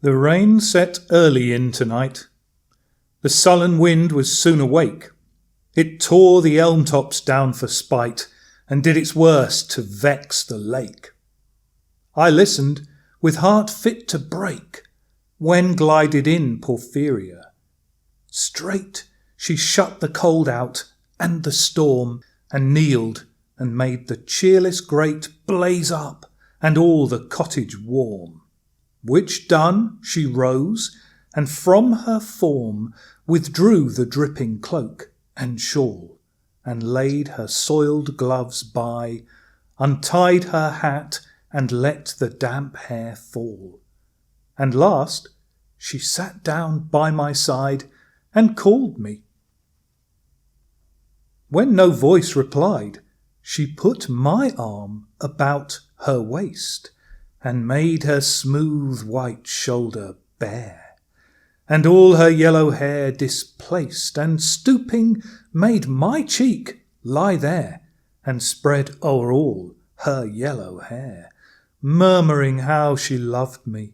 The rain set early in tonight. The sullen wind was soon awake. It tore the elm tops down for spite, and did its worst to vex the lake. I listened, with heart fit to break, when glided in Porphyria. Straight she shut the cold out, and the storm, and kneeled, and made the cheerless grate blaze up, and all the cottage warm. Which done, she rose, and from her form withdrew the dripping cloak and shawl, and laid her soiled gloves by, untied her hat, and let the damp hair fall. And last, she sat down by my side, and called me. When no voice replied, she put my arm about her waist, and made her smooth white shoulder bare, and all her yellow hair displaced, and stooping made my cheek lie there, and spread o'er all her yellow hair, murmuring how she loved me.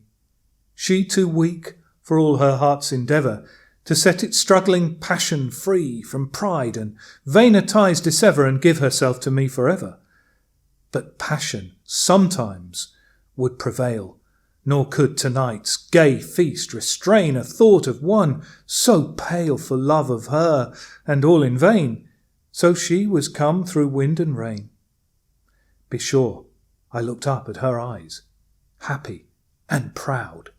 She too weak, for all her heart's endeavour, to set its struggling passion free from pride, and vainer ties dissever, and give herself to me for ever. But passion sometimes would prevail, nor could tonight's gay feast restrain a thought of one so pale for love of her, and all in vain, so she was come through wind and rain. Be sure I looked up at her eyes, happy and proud.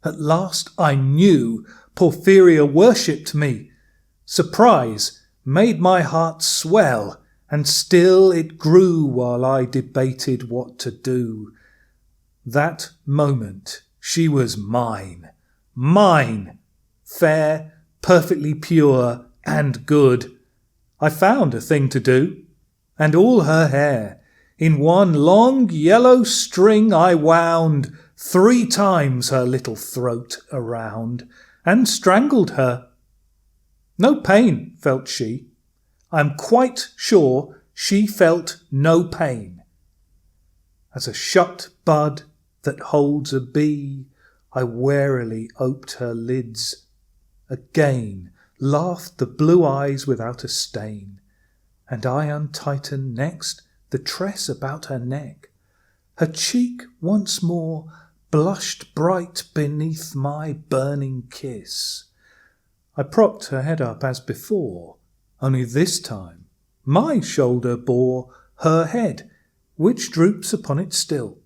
At last I knew Porphyria worshipped me. Surprise made my heart swell, and still it grew while I debated what to do. That moment she was mine, fair, perfectly pure and good. I found a thing to do, and all her hair in one long yellow string I wound 3 times her little throat around, and strangled her. No pain felt she. I am quite sure she felt no pain. As a shut bud that holds a bee, I warily oped her lids. Again laughed the blue eyes without a stain, and I untightened next the tress about her neck. Her cheek once more blushed bright beneath my burning kiss. I propped her head up as before, only this time my shoulder bore her head, which droops upon it still,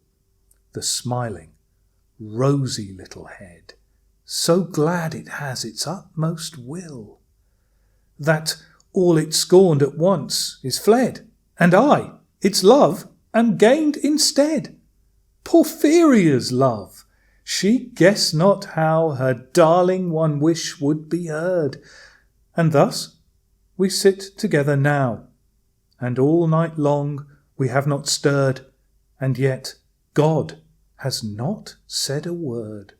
the smiling, rosy little head, so glad it has its utmost will, that all it scorned at once is fled, and I, its love, am gained instead. Porphyria's love! She guessed not how her darling one wish would be heard, and thus we sit together now, and all night long we have not stirred, and yet God has not said a word.